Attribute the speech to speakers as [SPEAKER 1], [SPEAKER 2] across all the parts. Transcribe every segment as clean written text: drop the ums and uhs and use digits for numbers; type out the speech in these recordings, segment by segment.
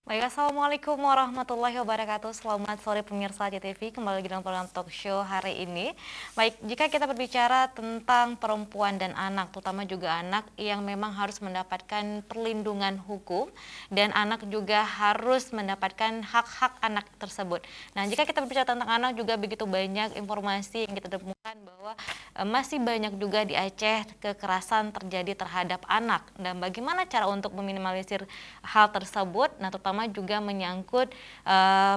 [SPEAKER 1] Baik, Assalamualaikum warahmatullahi wabarakatuh. Selamat sore pemirsa CTV, kembali lagi dalam program talk show hari ini. Baik, jika kita berbicara tentang perempuan dan anak, terutama juga anak yang memang harus mendapatkan perlindungan hukum, dan anak juga harus mendapatkan hak-hak anak tersebut. Nah, jika kita berbicara tentang anak juga begitu banyak informasi yang kita temukan bahwa masih banyak juga di Aceh kekerasan terjadi terhadap anak. Dan bagaimana cara untuk meminimalisir hal tersebut? Nah, terutama juga menyangkut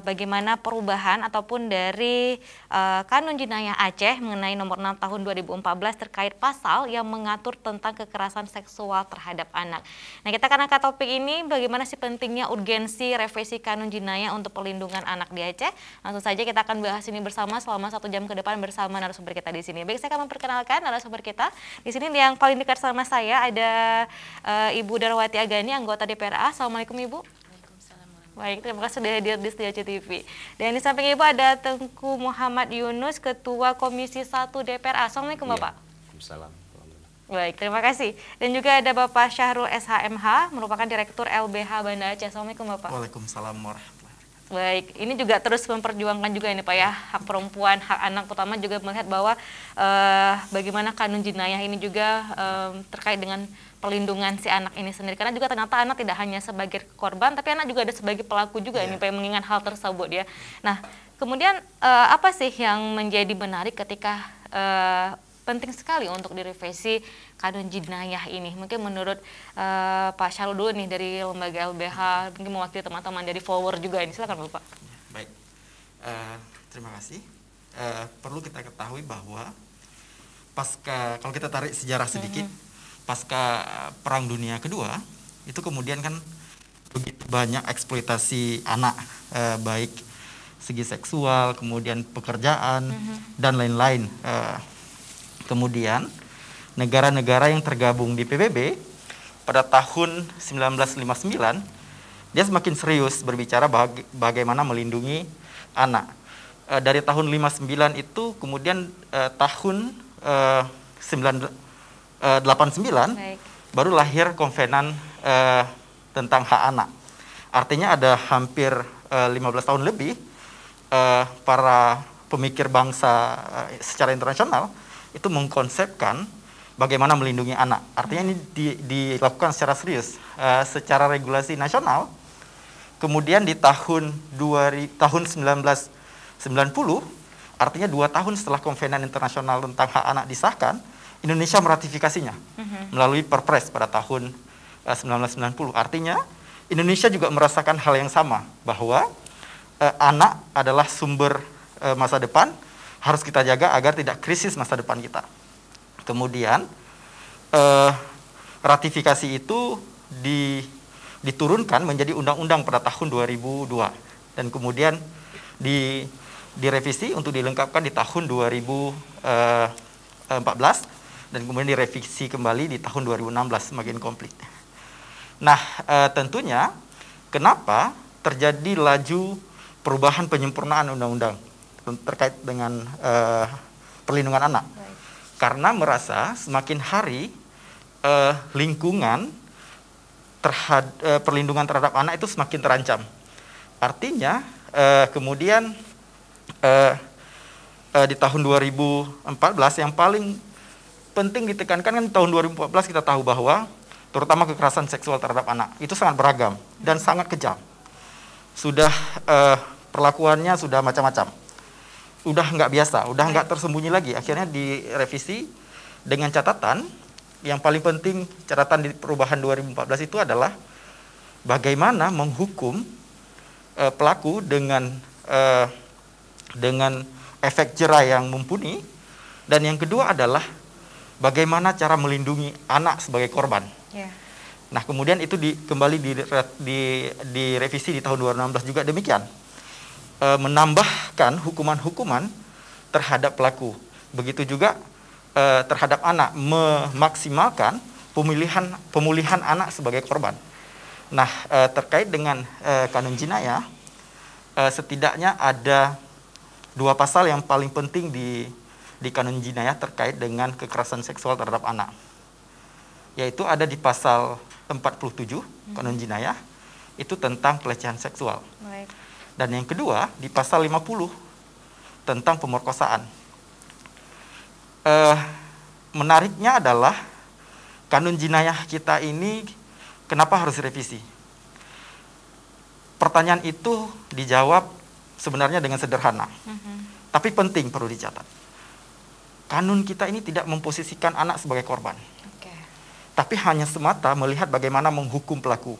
[SPEAKER 1] bagaimana perubahan ataupun dari Kanun Jinayah Aceh mengenai nomor 6 tahun 2014 terkait pasal yang mengatur tentang kekerasan seksual terhadap anak. Nah, kita akan angkat topik ini, bagaimana sih pentingnya urgensi revisi Kanun Jinayah untuk perlindungan anak di Aceh. Langsung saja kita akan bahas ini bersama selama 1 jam ke depan bersama narasumber kita di sini. Baik, saya akan memperkenalkan narasumber kita. Di sini yang paling dekat sama saya ada Ibu Darwati Agani, anggota DPRA. Assalamualaikum Ibu. Baik, terima kasih sudah hadir di Studio CTV. Dan di samping Ibu ada Tengku Muhammad Yunus, Ketua Komisi 1 DPRA. Assalamualaikum Bapak.
[SPEAKER 2] Waalaikumsalam.
[SPEAKER 1] Baik, terima kasih. Dan juga ada Bapak Syahrul SHMH, merupakan Direktur LBH Banda Aceh. Assalamualaikum Bapak.
[SPEAKER 3] Waalaikumsalam warahmatullahi wabarakatuh.
[SPEAKER 1] Baik, ini juga terus memperjuangkan juga ini Pak ya, hak perempuan, hak anak, terutama juga melihat bahwa bagaimana Kanun Jinayah ini juga terkait dengan perlindungan si anak ini sendiri, karena juga ternyata anak tidak hanya sebagai korban, tapi anak juga ada sebagai pelaku juga ini Pak, yang mengingat hal tersebut ya. Nah, kemudian apa sih yang menjadi menarik ketika penting sekali untuk direvisi Kanun Jinayah ini? Mungkin menurut Pak Syahrul dulu nih dari lembaga LBH, mungkin mewakili teman-teman dari follower juga ini. Silakan Bapak.
[SPEAKER 3] Baik, terima kasih. Perlu kita ketahui bahwa kalau kita tarik sejarah sedikit, pasca Perang Dunia Kedua, itu kemudian kan begitu banyak eksploitasi anak, baik segi seksual, kemudian pekerjaan, dan lain-lain. Kemudian negara-negara yang tergabung di PBB pada tahun 1959, dia semakin serius berbicara bagaimana melindungi anak. Dari tahun 59 itu kemudian tahun 89
[SPEAKER 1] Baik.
[SPEAKER 3] baru lahir konvenan tentang hak anak. Artinya ada hampir 15 tahun lebih para pemikir bangsa secara internasional itu mengkonsepkan bagaimana melindungi anak. Artinya ini dilakukan secara serius, secara regulasi nasional. Kemudian di tahun 1990, artinya 2 tahun setelah konvenan internasional tentang hak anak disahkan, Indonesia meratifikasinya melalui Perpres pada tahun 1990. Artinya Indonesia juga merasakan hal yang sama, bahwa anak adalah sumber masa depan, harus kita jaga agar tidak krisis masa depan kita. Kemudian ratifikasi itu diturunkan menjadi undang-undang pada tahun 2002, dan kemudian direvisi untuk dilengkapkan di tahun 2014, dan kemudian direvisi kembali di tahun 2016 semakin komplit. Nah, tentunya kenapa terjadi laju perubahan penyempurnaan undang-undang terkait dengan perlindungan anak?
[SPEAKER 1] Baik.
[SPEAKER 3] Karena merasa semakin hari lingkungan perlindungan terhadap anak itu semakin terancam. Artinya kemudian di tahun 2014 yang paling penting ditekankan kan, tahun 2014 kita tahu bahwa terutama kekerasan seksual terhadap anak itu sangat beragam dan sangat kejam. Sudah perlakuannya sudah macam-macam. Udah nggak biasa, udah nggak tersembunyi lagi. Akhirnya direvisi dengan catatan, yang paling penting catatan di perubahan 2014 itu adalah bagaimana menghukum pelaku dengan efek jera yang mumpuni, dan yang kedua adalah bagaimana cara melindungi anak sebagai korban.
[SPEAKER 1] Yeah.
[SPEAKER 3] Nah, kemudian itu kembali direvisi di tahun 2016 juga demikian. Menambahkan hukuman-hukuman terhadap pelaku. Begitu juga terhadap anak, memaksimalkan pemulihan anak sebagai korban. Nah, terkait dengan Kanun Jinayah, setidaknya ada 2 pasal yang paling penting di Kanun Jinayah terkait dengan kekerasan seksual terhadap anak, yaitu ada di pasal 47 Kanun Jinayah itu tentang pelecehan seksual.
[SPEAKER 1] Baik.
[SPEAKER 3] Dan yang kedua di pasal 50 tentang pemerkosaan. Menariknya adalah kanun jinayah kita ini kenapa harus direvisi? Pertanyaan itu dijawab sebenarnya dengan sederhana, tapi penting perlu dicatat. Kanun kita ini tidak memposisikan anak sebagai korban, tapi hanya semata melihat bagaimana menghukum pelaku.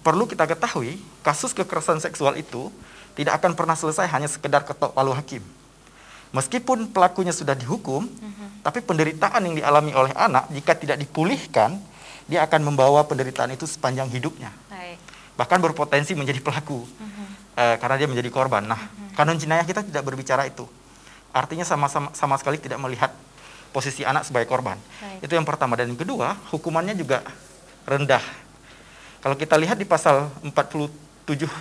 [SPEAKER 3] Perlu kita ketahui, kasus kekerasan seksual itu tidak akan pernah selesai hanya sekedar ketok palu hakim. Meskipun pelakunya sudah dihukum, tapi penderitaan yang dialami oleh anak jika tidak dipulihkan, dia akan membawa penderitaan itu sepanjang hidupnya. Bahkan berpotensi menjadi pelaku, karena dia menjadi korban. Nah, kanun jinayah kita tidak berbicara itu. Artinya sama sekali tidak melihat posisi anak sebagai korban. Itu yang pertama. Dan yang kedua, hukumannya juga rendah. Kalau kita lihat di pasal 47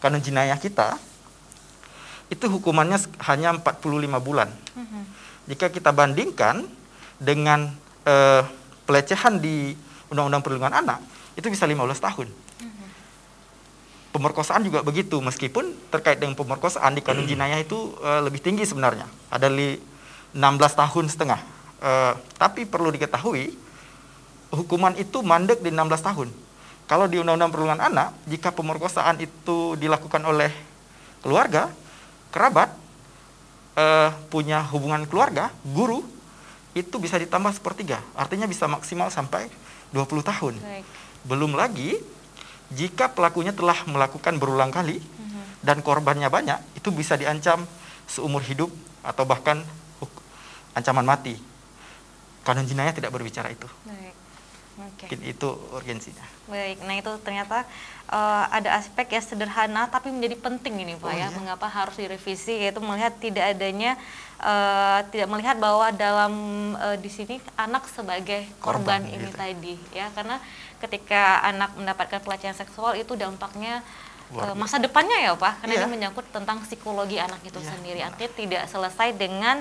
[SPEAKER 3] kanun jinayah kita, itu hukumannya hanya 45 bulan. Jika kita bandingkan dengan pelecehan di Undang-Undang Perlindungan Anak, itu bisa 15 tahun. Pemerkosaan juga begitu, meskipun terkait dengan pemerkosaan di kanun jinayah itu lebih tinggi sebenarnya, ada 16 tahun setengah. Tapi perlu diketahui, hukuman itu mandek di 16 tahun. Kalau di Undang-Undang Perlindungan Anak, jika pemerkosaan itu dilakukan oleh keluarga, kerabat, punya hubungan keluarga, guru, itu bisa ditambah sepertiga. Artinya bisa maksimal sampai 20 tahun. Belum lagi, jika pelakunya telah melakukan berulang kali dan korbannya banyak, itu bisa diancam seumur hidup atau bahkan ancaman mati. Kanun jinayah tidak berbicara itu. Mungkin itu urgensinya.
[SPEAKER 1] Baik, nah itu ternyata ada aspek ya sederhana tapi menjadi penting ini Pak ya. Mengapa harus direvisi, yaitu melihat tidak adanya tidak melihat bahwa dalam di sini anak sebagai korban ini gitu. Tadi ya, karena ketika anak mendapatkan pelecehan seksual itu dampaknya masa depannya ya Pak, karena ini menyangkut tentang psikologi anak itu sendiri. Artinya tidak selesai dengan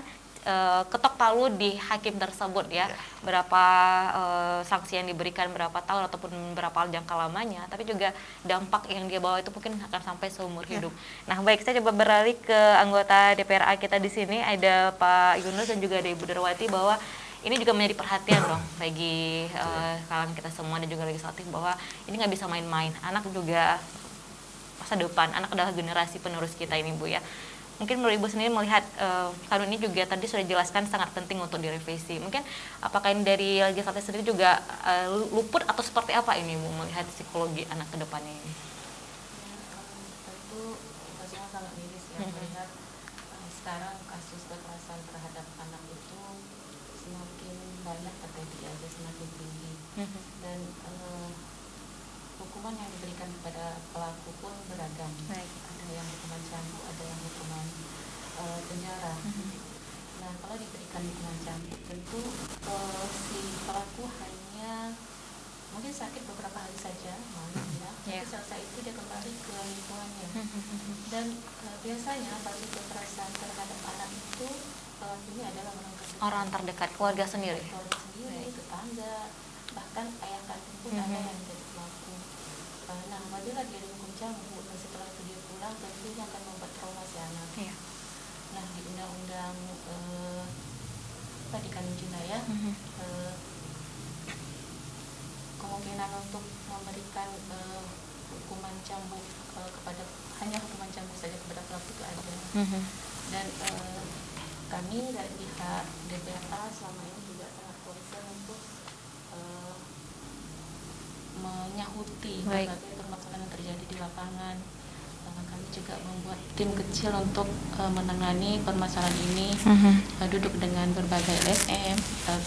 [SPEAKER 1] ketok palu di hakim tersebut ya, berapa sanksi yang diberikan, berapa tahun ataupun berapa jangka lamanya, tapi juga dampak yang dia bawa itu mungkin akan sampai seumur hidup. Nah, baik, saya coba beralih ke anggota DPRA kita di sini, ada Pak Yunus dan juga ada Ibu Darwati, bahwa ini juga menjadi perhatian dong bagi kalangan kita semua dan juga legislatif, bahwa ini nggak bisa main-main. Anak juga masa depan, anak adalah generasi penerus kita ini Bu ya. Mungkin menurut Ibu sendiri melihat kanun ini juga tadi sudah dijelaskan sangat penting untuk direvisi. Mungkin apakah ini dari legislatif sendiri juga luput atau seperti apa ini Bu melihat psikologi anak ke depannya ini?
[SPEAKER 2] Tentu kita sangat miris ya melihat sekarang kasus kekerasan terhadap anak itu semakin banyak terjadi aja, semakin tinggi. Dan hukuman yang diberikan kepada pelaku pun beragam. Ada yang hukuman cambuk, ada yang hukuman penjara. Nah, kalau diberikan hukuman cambuk, tentu si pelaku hanya mungkin sakit beberapa hari saja, tapi selesai itu dia kembali ke lingkungannya. Dan biasanya kasus kekerasan terhadap anak itu ini adalah
[SPEAKER 1] orang terdekat, keluarga sendiri,
[SPEAKER 2] tetangga, bahkan ayah kandung pun ada yang menjadi pelaku. Nah, apabila dia dihukum cambuk dan setelah itu dia pulang, tentunya akan membuat trauma si anak. Nah, di undang-undang di kanun jinayah, kemungkinan untuk memberikan hukuman cambuk kepada hanya hukuman cambuk saja kepada pelaku itu ada. Dan kami dari pihak DPRA selama ini juga sangat concern untuk menyahuti berbagai permasalahan yang terjadi di lapangan. Kami juga membuat tim kecil untuk menangani permasalahan ini, duduk dengan berbagai LSM,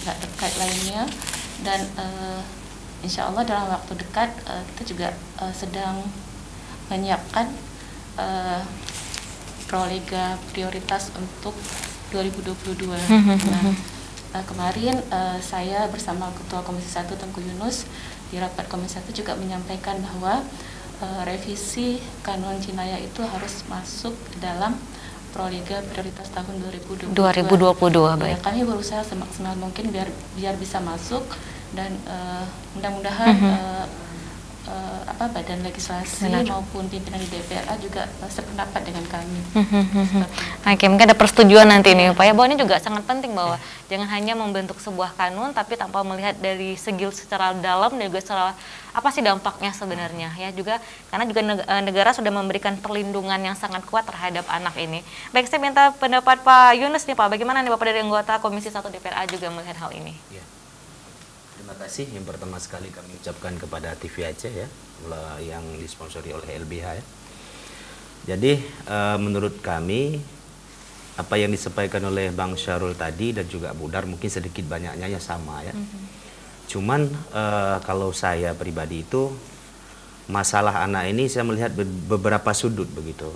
[SPEAKER 2] pihak terkait lainnya, dan insya Allah dalam waktu dekat kita juga sedang menyiapkan prolega prioritas untuk 2022. Kemarin saya bersama Ketua Komisi 1 Tengku Yunus di rapat Komisi 1 juga menyampaikan bahwa revisi kanun jinayah itu harus masuk dalam prolega prioritas tahun 2022.
[SPEAKER 1] Baik.
[SPEAKER 2] Ya, kami berusaha semaksimal mungkin biar bisa masuk, dan mudah-mudahan badan legislasi maupun pimpinan di DPRA juga sependapat dengan kami.
[SPEAKER 1] Oke, mungkin ada persetujuan nanti nih Pak ya, bahwa ini juga sangat penting bahwa jangan hanya membentuk sebuah kanun tapi tanpa melihat dari segi secara dalam dan juga secara apa sih dampaknya sebenarnya ya, juga karena juga negara sudah memberikan perlindungan yang sangat kuat terhadap anak ini. Baik, saya minta pendapat Pak Yunus nih Pak, bagaimana nih Bapak dari anggota Komisi 1 DPRA juga melihat hal ini?
[SPEAKER 4] Ya. Terima kasih. Yang pertama sekali kami ucapkan kepada TV Aceh ya, yang disponsori oleh LBH ya. Jadi menurut kami apa yang disampaikan oleh Bang Syarul tadi dan juga Bu Dar mungkin sedikit banyaknya ya sama ya. Cuman kalau saya pribadi itu masalah anak ini saya melihat beberapa sudut begitu.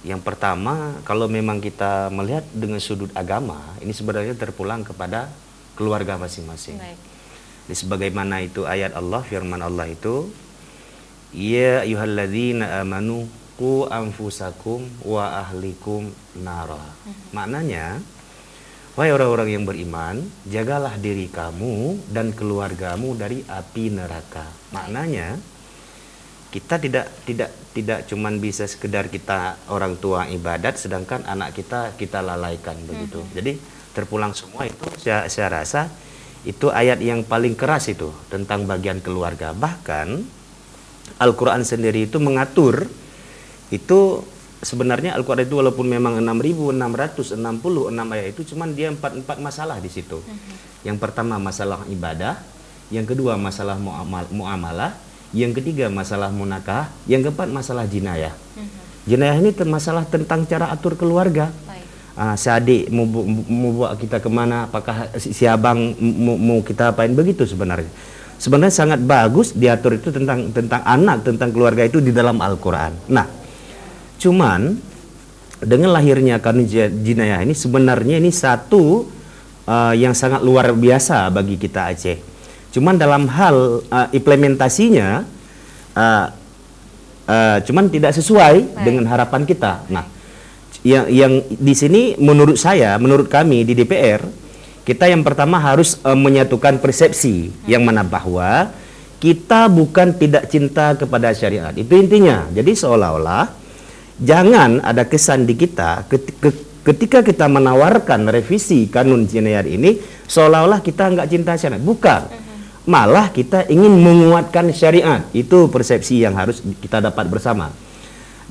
[SPEAKER 4] Yang pertama, kalau memang kita melihat dengan sudut agama, ini sebenarnya terpulang kepada keluarga masing-masing. Sebagaimana itu ayat Allah, firman Allah itu, ya ayyuhalladzina amanu qu anfusakum wa ahlikum nara. Maknanya, wahai orang-orang yang beriman, jagalah diri kamu dan keluargamu dari api neraka. Maknanya, kita tidak cuman bisa sekedar kita orang tua ibadat, sedangkan anak kita lalaikan begitu. Jadi terpulang semua itu saya rasa itu ayat yang paling keras itu tentang bagian keluarga. Bahkan Al-Quran sendiri itu mengatur itu sebenarnya Al-Quran itu walaupun memang 6.666 ayat itu cuman dia 4 masalah di situ. Yang pertama masalah ibadah, yang kedua masalah muamalah, yang ketiga masalah munakah, yang keempat masalah jinayah. Jinayah ini masalah tentang cara atur keluarga. Si adik mau bawa kita kemana, apakah si abang mau kita apain, begitu sebenarnya. Sebenarnya sangat bagus diatur itu tentang anak, tentang keluarga itu di dalam Al-Quran. Nah, cuman dengan lahirnya kanun jinayah ini sebenarnya ini satu yang sangat luar biasa bagi kita Aceh. Cuman dalam hal implementasinya cuman tidak sesuai dengan harapan kita. Nah, yang di sini menurut saya, menurut kami di DPR, kita yang pertama harus menyatukan persepsi yang mana bahwa kita bukan tidak cinta kepada syariat. Itu intinya. Jadi seolah-olah jangan ada kesan di kita ketika kita menawarkan revisi kanun jinayah ini seolah-olah kita nggak cinta syariat. Bukan. Malah kita ingin menguatkan syariat. Itu persepsi yang harus kita dapat bersama.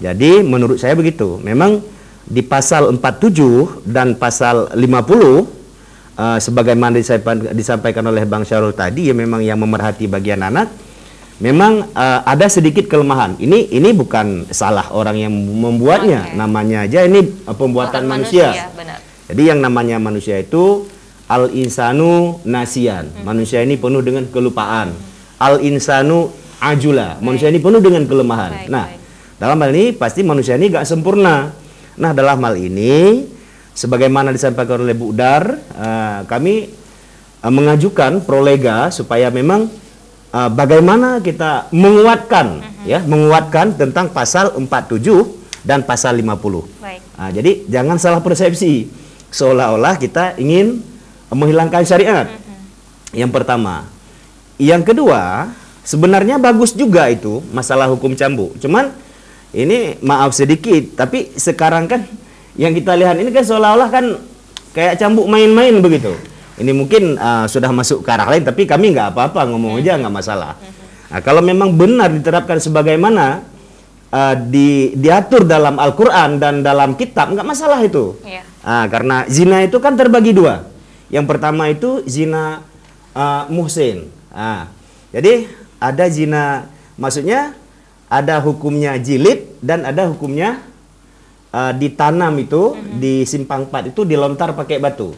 [SPEAKER 4] Jadi menurut saya begitu. Memang di pasal 47 dan pasal 50 sebagaimana disampaikan oleh Bang Syarul tadi, ya memang yang memerhati bagian anak memang ada sedikit kelemahan. Ini bukan salah orang yang membuatnya, namanya aja ini pembuatan manusia.
[SPEAKER 1] Benar.
[SPEAKER 4] Jadi yang namanya manusia itu al-insanu nasian. Manusia ini penuh dengan kelupaan. Al-insanu ajula. Manusia ini penuh dengan kelemahan. Dalam hal ini pasti manusia ini gak sempurna. Nah, dalam hal ini sebagaimana disampaikan oleh Bu Dar, kami mengajukan prolega supaya memang bagaimana kita menguatkan menguatkan tentang pasal 47 dan pasal 50. Jadi jangan salah persepsi seolah-olah kita ingin menghilangkan syariat. Yang pertama. Yang kedua, sebenarnya bagus juga itu masalah hukum cambuk. Cuman ini maaf sedikit, tapi sekarang kan yang kita lihat ini kan seolah-olah kan kayak cambuk main-main begitu. Ini mungkin sudah masuk ke arah lain, tapi kami nggak apa-apa, ngomong aja nggak masalah. Nah, kalau memang benar diterapkan sebagaimana diatur dalam Al-Quran dan dalam kitab, nggak masalah itu. Karena zina itu kan terbagi dua. Yang pertama itu zina muhsin. Jadi ada zina, maksudnya ada hukumnya jilid dan ada hukumnya ditanam itu di simpang 4 itu dilontar pakai batu.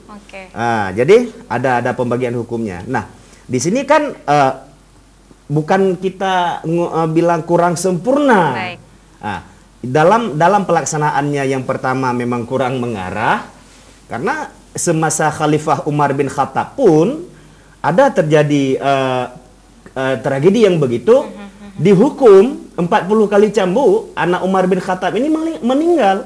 [SPEAKER 4] Jadi ada pembagian hukumnya. Nah, di sini kan bukan kita bilang kurang sempurna. Dalam pelaksanaannya yang pertama memang kurang mengarah, karena semasa Khalifah Umar bin Khattab pun ada terjadi tragedi yang begitu. Dihukum 40 kali cambuk, anak Umar bin Khattab ini meninggal.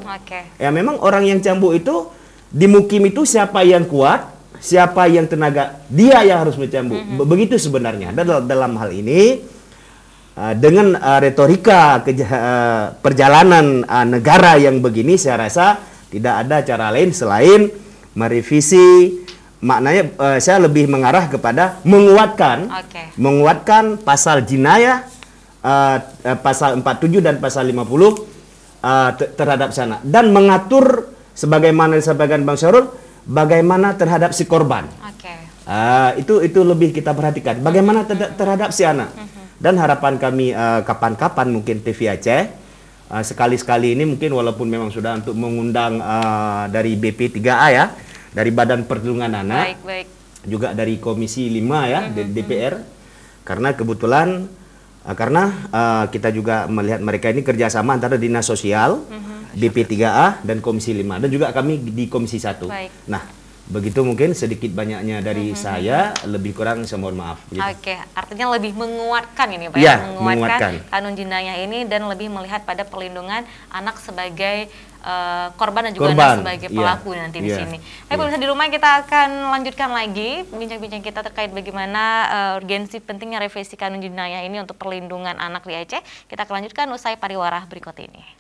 [SPEAKER 4] Ya memang orang yang cambuk itu di mukim itu siapa yang kuat, siapa yang tenaga, dia yang harus mencambuk. Begitu sebenarnya. Dalam hal ini dengan retorika perjalanan negara yang begini, saya rasa tidak ada cara lain selain merevisi. Maknanya saya lebih mengarah kepada menguatkan pasal jinayah pasal 47 dan pasal 50 terhadap sana, dan mengatur sebagaimana disampaikan Bang Syarul, bagaimana terhadap si korban. Itu lebih kita perhatikan bagaimana terhadap si anak. Dan harapan kami kapan-kapan mungkin TV Aceh sekali-sekali ini mungkin, walaupun memang sudah untuk mengundang dari BP3A ya, dari Badan Perlindungan Anak, juga dari Komisi 5 ya, DPR, karena kebetulan kita juga melihat mereka ini kerjasama antara Dinas Sosial, BP3A dan Komisi 5, dan juga kami di Komisi 1. Nah, begitu mungkin sedikit banyaknya dari saya, lebih kurang saya mohon maaf. Gitu.
[SPEAKER 1] Artinya lebih menguatkan ini Pak, menguatkan kanun jinayah ini, dan lebih melihat pada perlindungan anak sebagai korban dan juga anak sebagai pelaku nanti di sini. Baik, pemirsa di rumah, kita akan lanjutkan lagi bincang-bincang kita terkait bagaimana urgensi pentingnya revisi kanun jinayah ini untuk perlindungan anak di Aceh. Kita akan lanjutkan usai pariwara berikut ini.